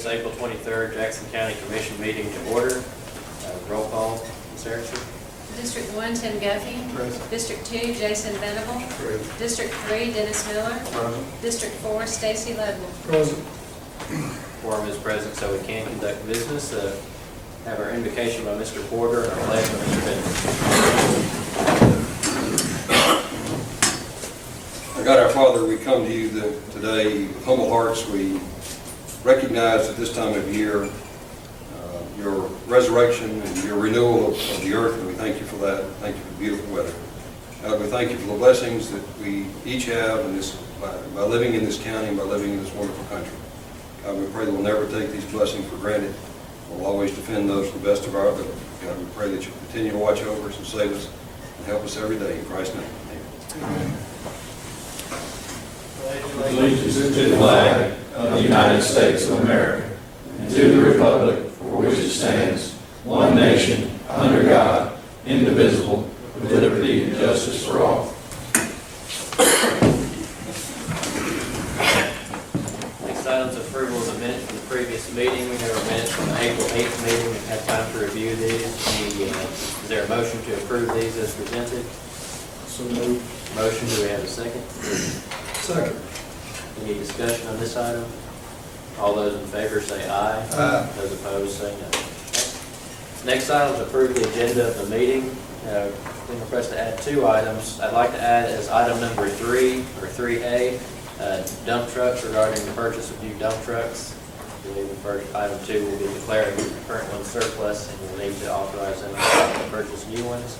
26, April 23rd, Jackson County Commission meeting to order. Roll call, Ms. Erickson. District 1, Tim Guffey. Present. District 2, Jason Venable. Present. District 3, Dennis Miller. Present. District 4, Stacy Ledwell. Present. Quorum is present, so we can conduct business. Have our invocation by Mr. Porter and our pledge by Mr. Benton. Our God, our Father, we come to you today with humble hearts. We recognize at this time of year your resurrection and your renewal of the earth, and we thank you for that. Thank you for the beautiful weather. God, we thank you for the blessings that we each have in this, by living in this county and by living in this wonderful country. God, we pray that we'll never take these blessings for granted. We'll always defend those to the best of our ability. God, we pray that you'll continue to watch over us and save us and help us every day. In Christ's name, amen. Allegiance to the flag of the United States of America and to the republic for which it stands, one nation, under God, indivisible, with liberty and justice for all. Next item is approval of the minutes from the previous meeting. We have our minutes from the April 8th meeting. We've had time to review these. Is there a motion to approve these as presented? So moved. Motion, do we have a second? Second. Any discussion on this item? All those in favor say aye. Aye. Those opposed say no. Next item is approve the agenda of the meeting. We request to add two items. I'd like to add as item number 3 or 3A, dump trucks, regarding the purchase of new dump trucks. I believe the first item 2 will be declaring the current one surplus, and we'll need to authorize them to purchase new ones.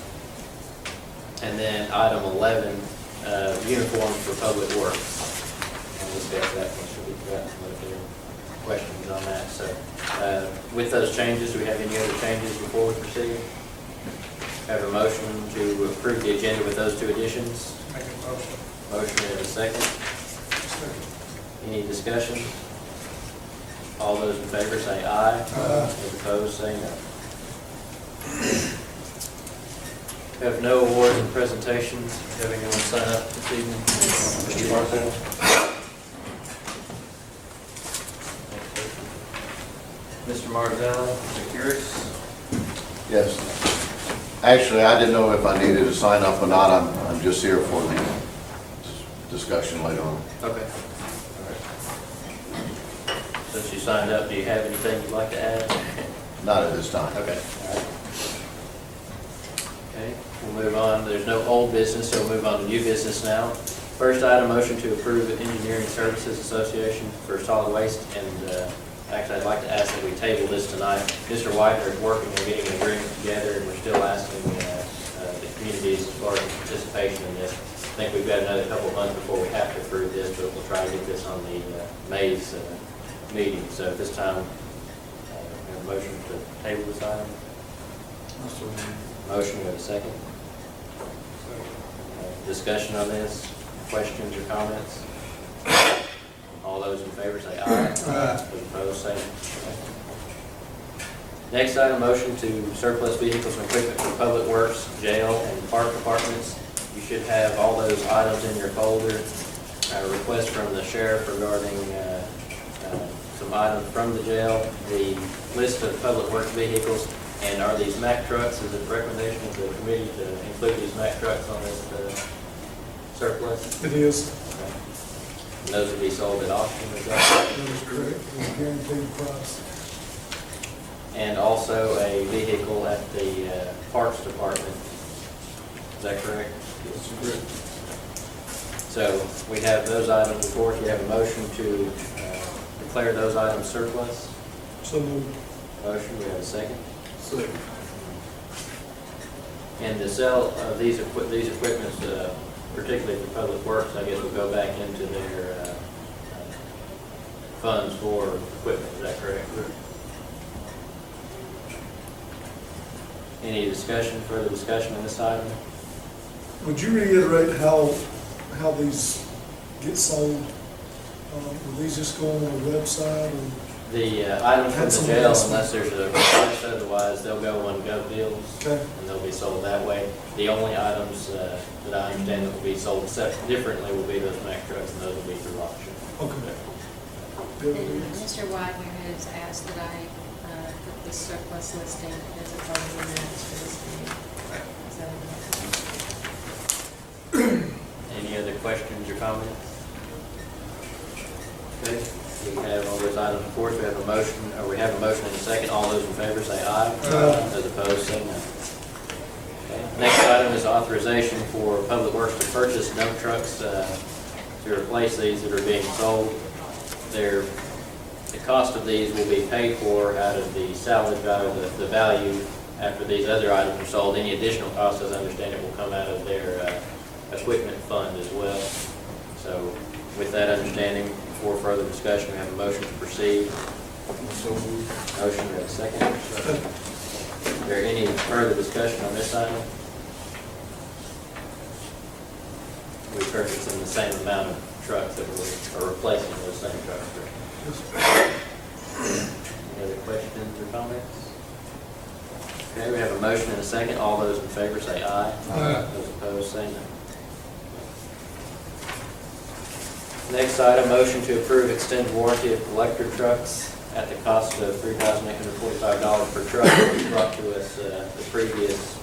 And then item 11, uniforms for public works. And discuss that one, should we forgot some other questions on that. So with those changes, do we have any other changes before we proceed? Have a motion to approve the agenda with those two additions. Make a motion. Motion, we have a second. Second. Any discussion? All those in favor say aye. Those opposed say no. We have no awards and presentations. Have anyone sign up this evening? Mr. Marcel? Mr. Marzella, Mr. Curious? Yes. Actually, I didn't know if I needed to sign up or not. I'm just here for the discussion later on. Okay. Since you signed up, do you have anything you'd like to add? Not at this time. Okay. Okay, we'll move on. There's no old business, so we'll move on to new business now. First item, motion to approve the Engineering Services Association for solid waste, and actually, I'd like to ask that we table this tonight. Mr. Widener is working on getting an agreement together, and we're still asking the communities as far as participation in this. I think we've got another couple of months before we have to approve this, but we'll try to get this on the May's meeting. So at this time, we have a motion to table this item. Motion, we have a second. Discussion on this, questions or comments? All those in favor say aye. Those opposed say no. Next item, motion to surplus vehicles and equipment for public works, jail, and park departments. You should have all those items in your folder. A request from the sheriff regarding some items from the jail, the list of public works vehicles, and are these Mack trucks? Is it the recommendation of the committee to include these Mack trucks on this surplus? It is. And those will be sold at auction, is that? That is correct. It's a guaranteed price. And also a vehicle at the Parks Department. Is that correct? That's correct. So we have those items before us. We have a motion to declare those items surplus. So moved. Motion, we have a second. Second. And the sale of these equipments, particularly for public works, I guess will go back into their funds for equipment. Is that correct? Any discussion, further discussion on this item? Would you reiterate how these get sold? Will these just go on our website? Or? The items from the jail, unless there's a request otherwise, they'll go on gov deals. Okay. And they'll be sold that way. The only items that I understand that will be sold differently will be those Mack trucks, and those will be through auction. Okay. bid And bids. Mr. Wagner has asked that I put the surplus listing as a part of the minutes for this meeting. Is that okay? Any other questions or comments? Okay, we have all those items before us. We have a motion, or we have a motion and a second. All those in favor say aye. Aye. Those opposed say no. Okay. Next item is authorization for Public Works to purchase dump trucks to replace these that are being sold. The cost of these will be paid for out of the salvage value, the value after these other items are sold. Any additional cost, as I understand it, will come out of their equipment fund as well. So with that understanding, before further discussion, we have a motion to proceed. Motion, we have a second. Is there any further discussion on this item? We purchased in the same amount of trucks that are replacing those same trucks. Any other questions or comments? Okay, we have a motion and a second. All those in favor say aye. Aye. Those opposed say no. Next item, motion to approve extended warranty of collector trucks at the cost of $3,845 per truck. It was brought to us the previous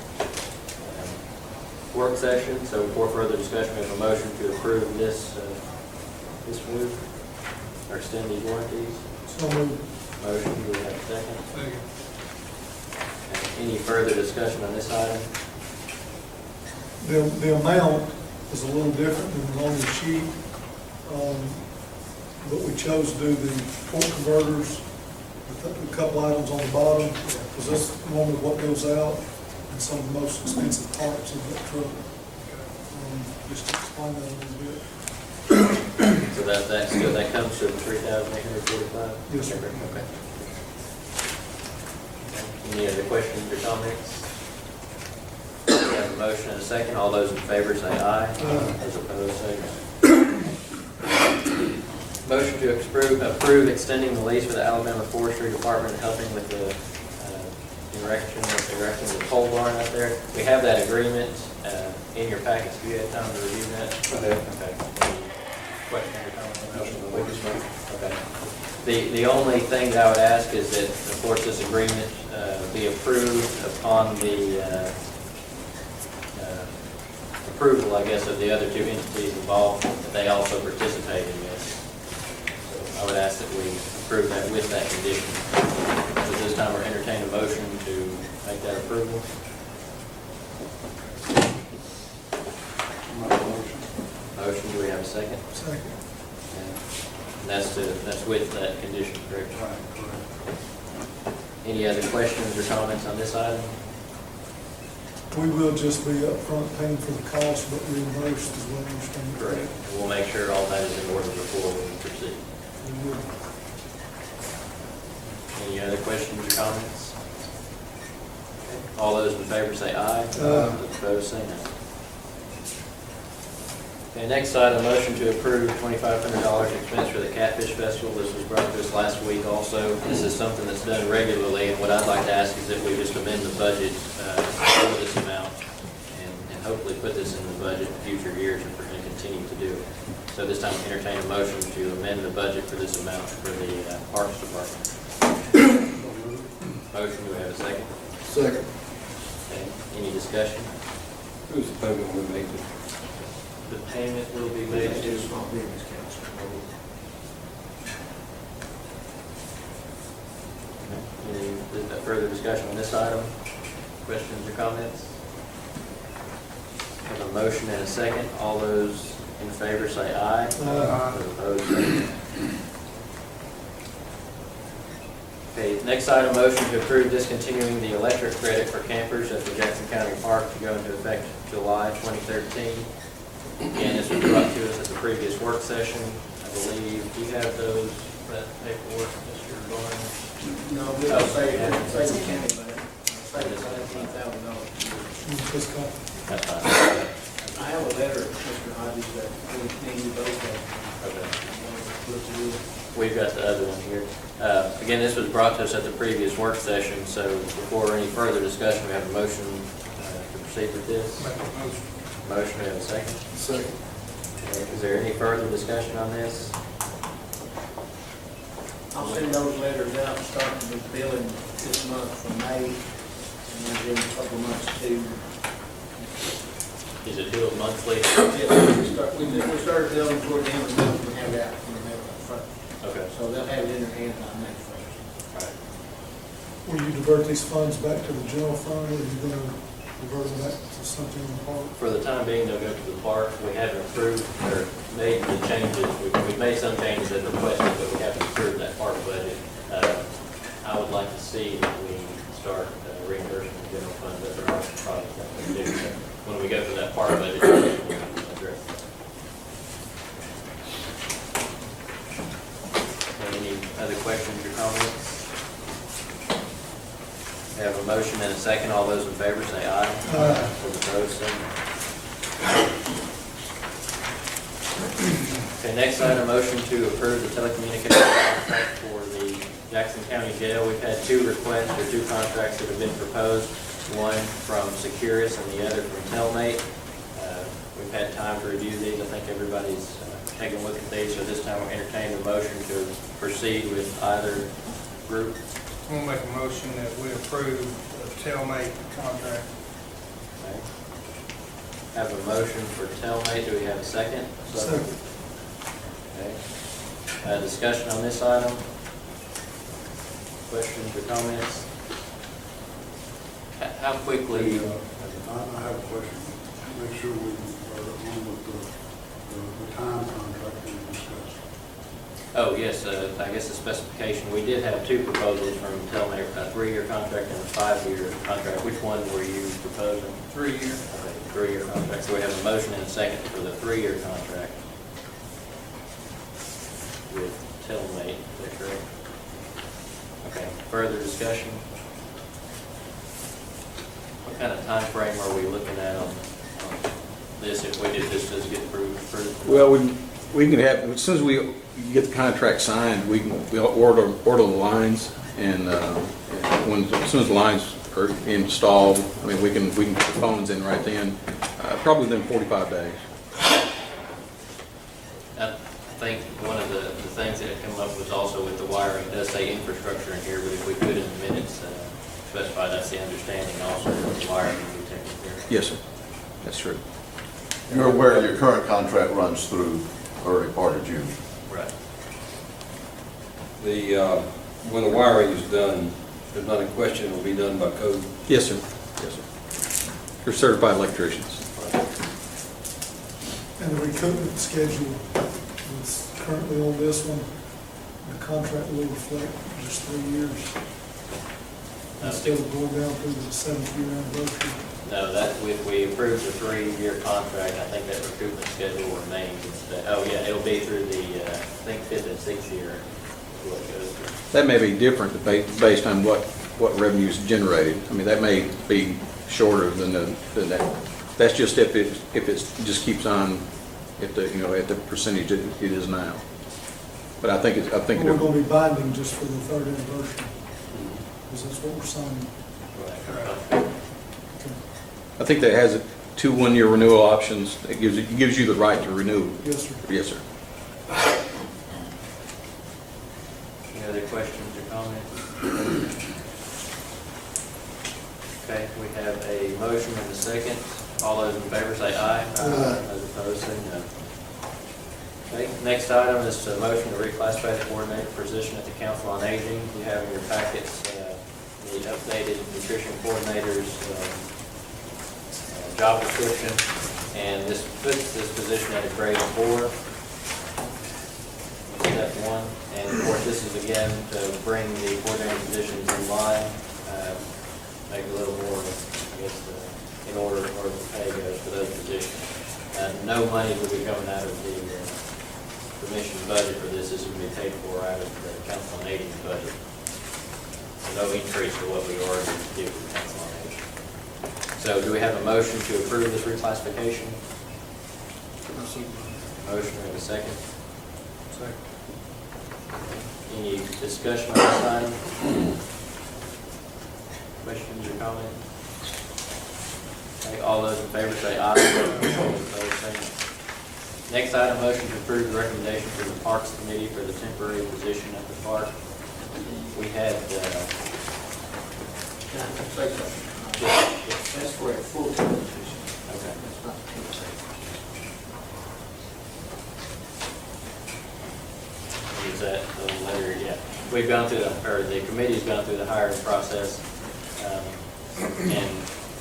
work session. So before further discussion, we have a motion to approve this move, or extend these warranties. So moved. Motion, do we have a second? Any further discussion on this item? The amount is a little different than on the sheet, but we chose to do the port converters, a couple items on the bottom, because that's normally what goes out, and some of the most expensive parts of that truck. Just to explain that a little bit. So that comes to $3,845? Yes, sir. Okay. Any other questions or comments? We have a motion and a second. All those in favor say aye. Aye. Those opposed say no. Motion to approve extending the lease for the Alabama Forestry Department, helping with the erecting of the pole barn out there. We have that agreement in your packets. Have you had time to review that? Okay. Any questions or comments on that? Okay. The only thing that I would ask is that, of course, this agreement be approved upon the approval, I guess, of the other two entities involved, that they also participate in this. So I would ask that we approve that with that condition. So this time we're entertaining a motion to make that approval. Motion, do we have a second? Second. And that's with that condition, correct? Any other questions or comments on this item? We will just be upfront paying for the cost, but reimbursed as well. Correct. And we'll make sure all that is in order before we proceed. We will. Any other questions or comments? Okay. All those in favor say aye. Aye. Those opposed say no. Okay, next item, motion to approve $2,500 expense for the Catfish Festival. This was brought to us last week also. This is something that's done regularly, and what I'd like to ask is that we just amend the budget for this amount and hopefully put this in the budget in future years if we're going to continue to do it. So this time, entertain a motion to amend the budget for this amount for the Parks Department. Motion, do we have a second? Second. Okay, any discussion? Who's the payment we made? The payment will be made to Any further discussion on this item? Questions or comments? Have a motion and a second. All those in favor say aye. Aye. Those opposed say no. Okay, next item, motion to approve discontinuing the electric credit for campers at the Jackson County Park to go into effect July 2013. Again, this was brought to us at the previous work session. I believe, do you have that paperwork, Mr. Barnes? No, we Oh, don't say, yeah. say the county, but say the $17,000. This copy. That's fine. I have a letter, Mr. Hodges, that we need you both Okay. to. We've got the other one here. Again, this was brought to us at the previous work session, so before any further discussion, we have a motion to proceed with this. Motion, we have a second. Second. Okay, is there any further discussion on this? I'll send those letters out and start the billing this month for May, and then in a couple of months too. Is it billed monthly? We started billing toward the end of the month, we have that in the middle of the front. Okay. So they'll have it in their hands by May 1st. Right. Will you divert these funds back to the general fund, or are you gonna divert them back to something in the park? For the time being, they'll go to the park. We haven't approved or made the changes. We've made some changes as requested, but we haven't approved that park budget. I would like to see that we start reimbursing the general fund that there are projects that we do. So when we go for that park budget, we'll address that. Any other questions or comments? We have a motion and a second. All those in favor say aye. Aye. Those opposed, say no. Okay, next item, motion to approve the telecommunications contract for the Jackson County Jail. We've had two requests or two contracts that have been proposed, one from Securus and the other from Telmate. We've had time to review these. I think everybody's taken a look at these, so this time we'll entertain the motion to proceed with either group. I'm gonna make a motion that we approve the Telmate contract. Okay. Have a motion for Telmate. Do we have a second? Second. Okay. Discussion on this item? Questions or comments? How quickly? I have a question. Make sure we are on with the time contract we discussed. Oh, yes, I guess the specification, we did have two proposals from Telmate, a 3-year contract and a 5-year contract. Which one were you proposing? 3 year. Okay, 3-year contract. So we have a motion and a second for the 3-year contract with Telmate, is that correct? Okay, further discussion? What kind of time frame are we looking at on this, if we did this, does it get approved? Well, we can have, as soon as we get the contract signed, we'll order the lines, and as soon as the lines are installed, I mean, we can put the phones in right then, probably within 45 days. I think one of the things that had come up was also with the wiring, it does say infrastructure in here, but if we could in the minutes specify that's the understanding also that the wiring will be taken care of. Yes, sir. That's true. You're aware your current contract runs through early part of June. Right. When the wiring is done, there's not a question, it will be done by code. Yes, sir. Yes, sir. You're certified electricians. And the recoupment schedule that's currently on this one, the contract will reflect just 3 years. Instead of going down through the 7th year anniversary. No, that, if we approve the 3-year contract, I think that recoupment schedule remains instead. Oh, yeah, it'll be through the, I think, 5th and 6th year is what it goes through. That may be different based on what revenue is generated. I mean, that may be shorter than that. That's just if it just keeps on at the percentage it is now. But I think We're going to be binding just for the 3rd anniversary, because that's what we're signing. Right. I think that has 2 1-year renewal options. It gives you the right to renew. Yes, sir. Yes, sir. Any other questions or comments? Okay, we have a motion and a second. All those in favor say aye. Aye. Those opposed say no. Okay, next item is a motion to reclassify the coordinator position at the Council on Aging. You have in your packets the updated nutrition coordinator's job description, and this puts this position at a grade 4, step 1. And of course, this is again to bring the coordinator positions in line, make a little more, I guess, in order as the pay goes for those positions. No money will be coming out of the commission budget for this. This will be paid for out of the Council on Aging's budget. So no increase to what we already give to the Council on Aging. So do we have a motion to approve this reclassification? Motion, we have a second. Second. Any discussion on this item? Questions or comments? Okay, all those in favor say aye. All opposed say no. Next item, motion to approve the recommendation for the Parks Committee for the temporary position at the park. We had, Can I say something? That's for a full-time position. okay. That's not temporary. Is that the letter? Yeah. We've gone through the committee's gone through the hiring process, and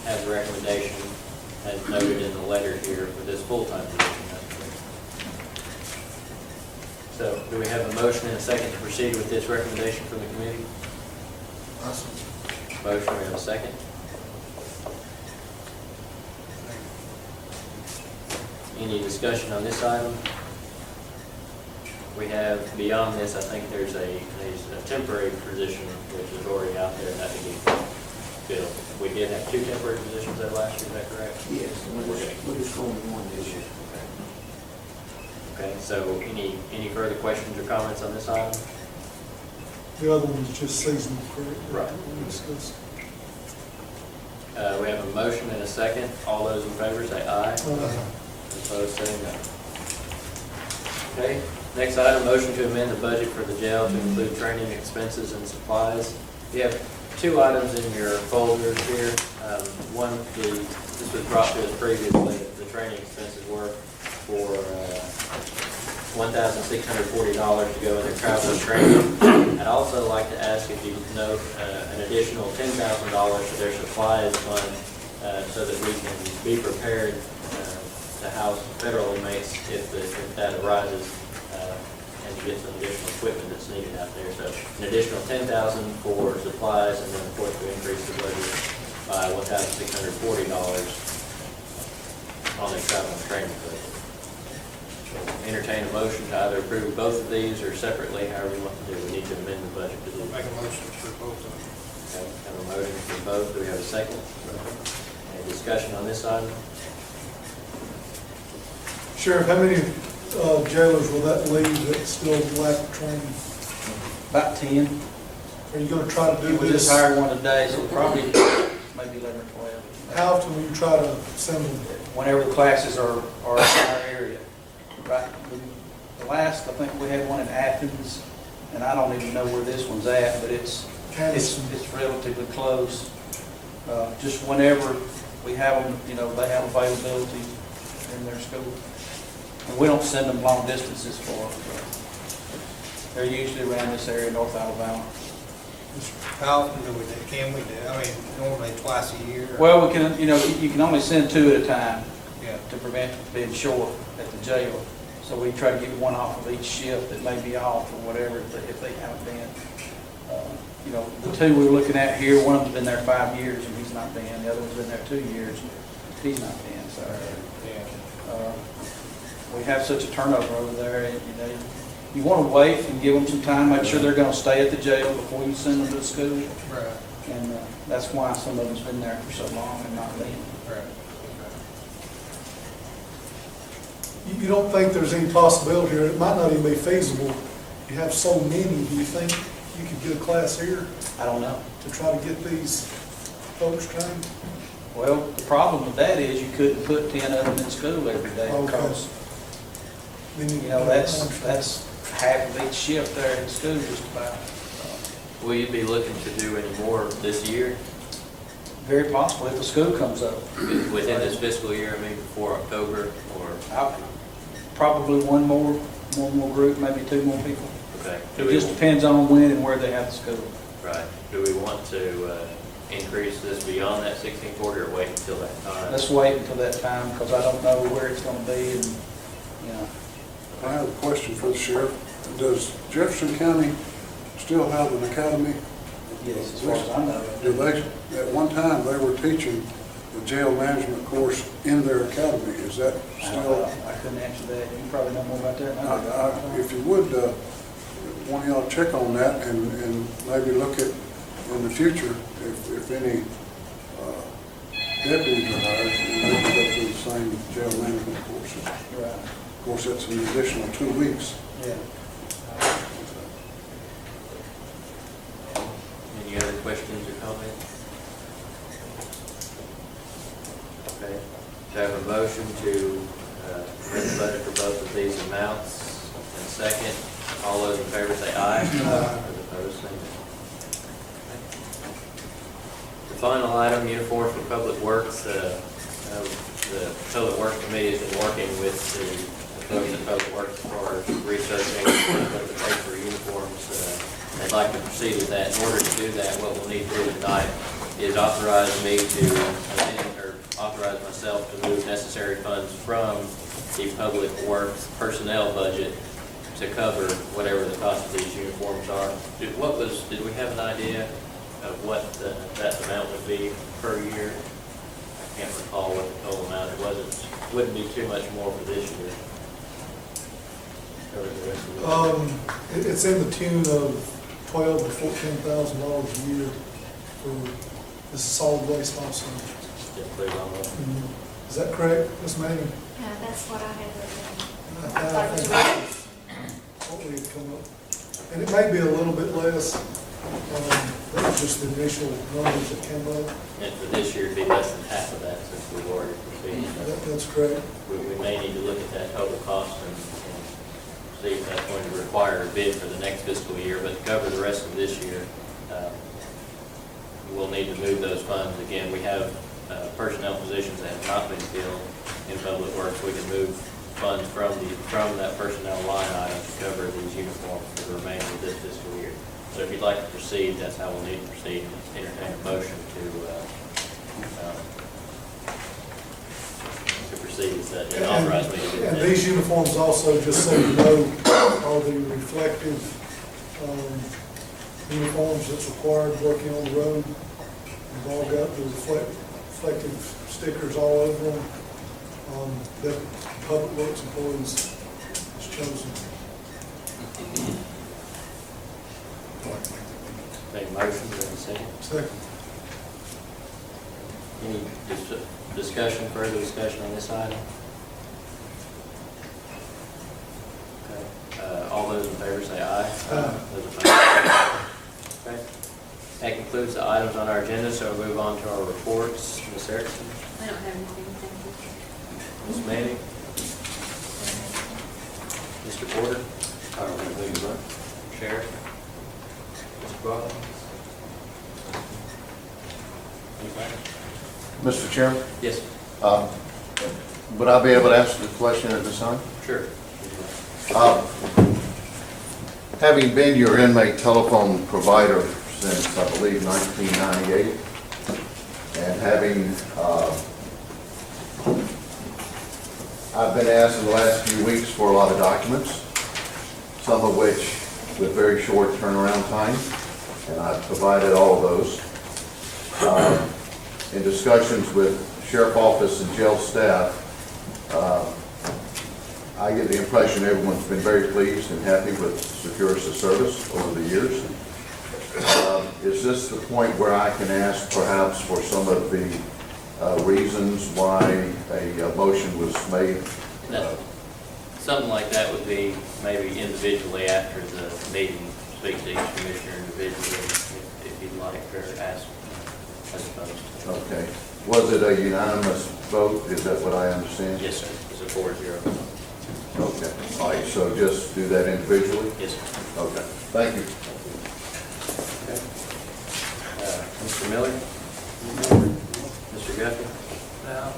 has a recommendation, as noted in the letter here, for this full-time position. So, do we have a motion and a second to proceed with this recommendation from the committee? Motion, we have a second. Any discussion on this item? We have, beyond this, I think there's a temporary position which is already out there that to be filled. We did have 2 temporary positions there last year, is that correct? Yes, we're just going to one this year. Okay, so any further questions or comments on this item? The other one is just seasonal, correct? Right. We discussed. We have a motion and a second. All those in favor say aye. Uh, Opposed, say no. Okay, next item, motion to amend the budget for the jail to include training expenses and supplies. You have 2 items in your folders here. One, this was brought to us previously, the training expenses were for $1,640 to go into travel and training. I'd also like to ask if you note an additional $10,000 for their supplies fund so that we can be prepared to house federal inmates if that arises and to get some additional equipment that's needed out there. So an additional $10,000 for supplies, and then of course we increase the budget by $1,640 on their travel and training budget. Entertain a motion to either approve both of these or separately, however you want to do. We need to amend the budget to do. Make a motion for both of them. Okay, have a motion for both. Do we have a second? Any discussion on this item? Sheriff, how many jailers will that leave that still lack training? About 10. Are you gonna try to do We just this? hired one today, so probably maybe 11 or 12. How often will you try to send them? Whenever the classes are in our area. Right. The last, I think we had one in Athens, and I don't even know where this one's at, but it's relatively close. Just whenever we have them, they have availability in their school. And we don't send them long distances for them. They're usually around this area, North Alabama. How often do we do, can we do? I mean, normally twice a year? Well, we can, you can only send 2 at a time Yeah. to prevent being short at the jail. So we try to get one off of each shift that may be off or whatever if they haven't been. The 2 we were looking at here, one of them's been there 5 years and he's not been. The other one's been there 2 years and he's not been. So we have such a turnover over there. And, you want to wait and give them some time, make sure they're going to stay at the jail before you send them to school. Right, And that's why some of them's been there for so long and not been. right. You don't think there's any possibility, or it might not even be feasible, you have so many, do you think you could get a class here I don't know. to try to get these folks trained? Well, the problem with that is you couldn't put 10 of them in school every day Okay. because, Then you that's half of each shift there in school just about. Will you be looking to do any more this year, Very possible if the school comes up. within this fiscal year, maybe before October, or, Probably one more group, maybe 2 more people. okay? It just depends on when and where they have the school. Right. Do we want to increase this beyond that 1640 or wait until that time? Let's wait until that time because I don't know where it's going to be and, I have a question for the sheriff. Does Jefferson County still have an academy? yes, as far as I know. Do they, at one time, they were teaching the jail management course in their academy. Is that still? I couldn't answer that. You probably know more about that than I do. If you would, one of y'all check on that and maybe look at, in the future, if any deputies are hired, and they can go through the same jail management courses. Right. Of course, that's an additional 2 weeks. Yeah. Any other questions or comments? Okay. Do I have a motion to amend the budget for both of amounts and second. All those in favor say aye. Those opposed, say no. The final item, uniforms for Public Works. The Public Works Committee has been working with the folks at Public Works as far as researching what the pay for uniforms. I'd like to proceed with that. In order to do that, what we'll need to do tonight is authorize me to, or authorize myself to move necessary funds from the Public Works personnel budget to cover whatever the cost of these uniforms are. Did we have an idea of what that amount would be per year? I can't recall what the total amount, wouldn't be too much more for this year. Cover the rest of it. It's in the tune of $12,000 to $14,000 a year for the solid waste also. Just put it on up. Is that correct, Ms. Manning? Yeah, that's what I had written. I think that's what we had come up. And it may be a little bit less. That was just the initial numbers that came up. And for this year, it'd be less than half of that since we've already proceeded. That's correct. We may need to look at that total cost and see if that's going to require a bid for the next fiscal year, but to cover the rest of this year, we'll need to move those funds. Again, we have personnel positions that have not been filled in Public Works. We can move funds from that personnel line item to cover these uniforms for the remainder of this fiscal year. So if you'd like to proceed, that's how we'll need to proceed. Entertain a motion to proceed with that and authorize me to do that. And these uniforms also, just so you know, are the reflective uniforms that's required working on the road. They've all got the reflective stickers all over them that Public Works employees has chosen. Make a motion, do I have a second? Second. Any discussion, further discussion on this item? Okay. All those in favor say aye. Aye. Those opposed? Okay. That concludes the items on our agenda, so we'll move on to our reports. Ms. Erickson? I don't have anything, thank Ms. Manning? Mr. Porter? I don't have anything to run. Sheriff? Mr. Broughton? Anybody? Mr. Chairman, Yes, would I be able to ask the question at this time? sure. Having been your inmate telephone provider since, I believe, 1998, and having, I've been asked in the last few weeks for a lot of documents, some of which with very short turnaround time, and I've provided all of those. In discussions with Sheriff Office and jail staff, I get the impression everyone's been very pleased and happy with Securus' service over the years. Is this the point where I can ask perhaps for some of the reasons why a motion was made? No. Something like that would be maybe individually after the meeting, speak to each commissioner individually if you'd like, or ask, I suppose. Okay. Was it a unanimous vote? Is that what I understand? Yes, sir. It's a 4-0. Okay. All right, so just do that individually? Yes, sir. Okay. Thank you. Okay. Mr. Miller? Mr. Guthrie? Now,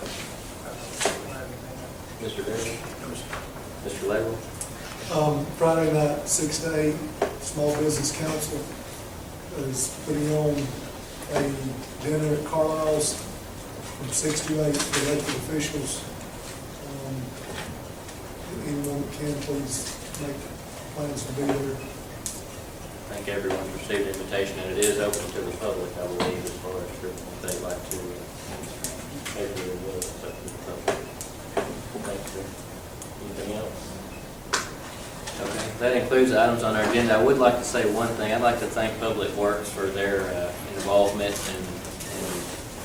Mr. Bailey? Mr. Label? Friday night, 6 to 8, Small Business Council is putting on a dinner at Carlisle's from 6 to 8 for elected officials. Anyone that can, please make plans to be there. I think everyone's received an invitation, and it is open to the public, I believe, as far as if they'd like to. Maybe it will, it's up to the public. Thanks, sir. Anything else? Okay, that includes the items on our agenda. I would like to say one thing. I'd like to thank Public Works for their involvement and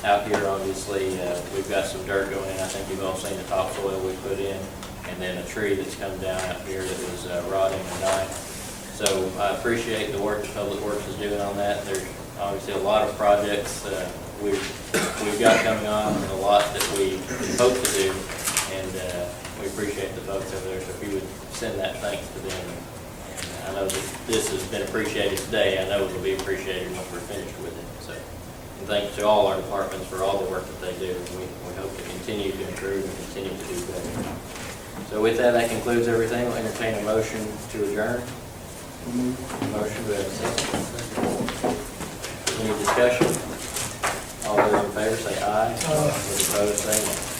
out here, obviously, we've got some dirt going in. I think you've all seen the topsoil we put in, and then a tree that's come down out here that was rotting and dying. So I appreciate the work that Public Works is doing on that. There's obviously a lot of projects we've got coming on, and a lot that we hope to do, and we appreciate the folks over there, so if you would send that thanks to them. And I know that this has been appreciated today, I know it will be appreciated once we're finished with it, so. And thanks to all our departments for all the work that they do, we hope to continue to improve and continue to do better. So with that, that concludes everything, we'll entertain a motion to adjourn. Motion, do we have a second? Any discussion? All those in favor say aye. Those opposed say no.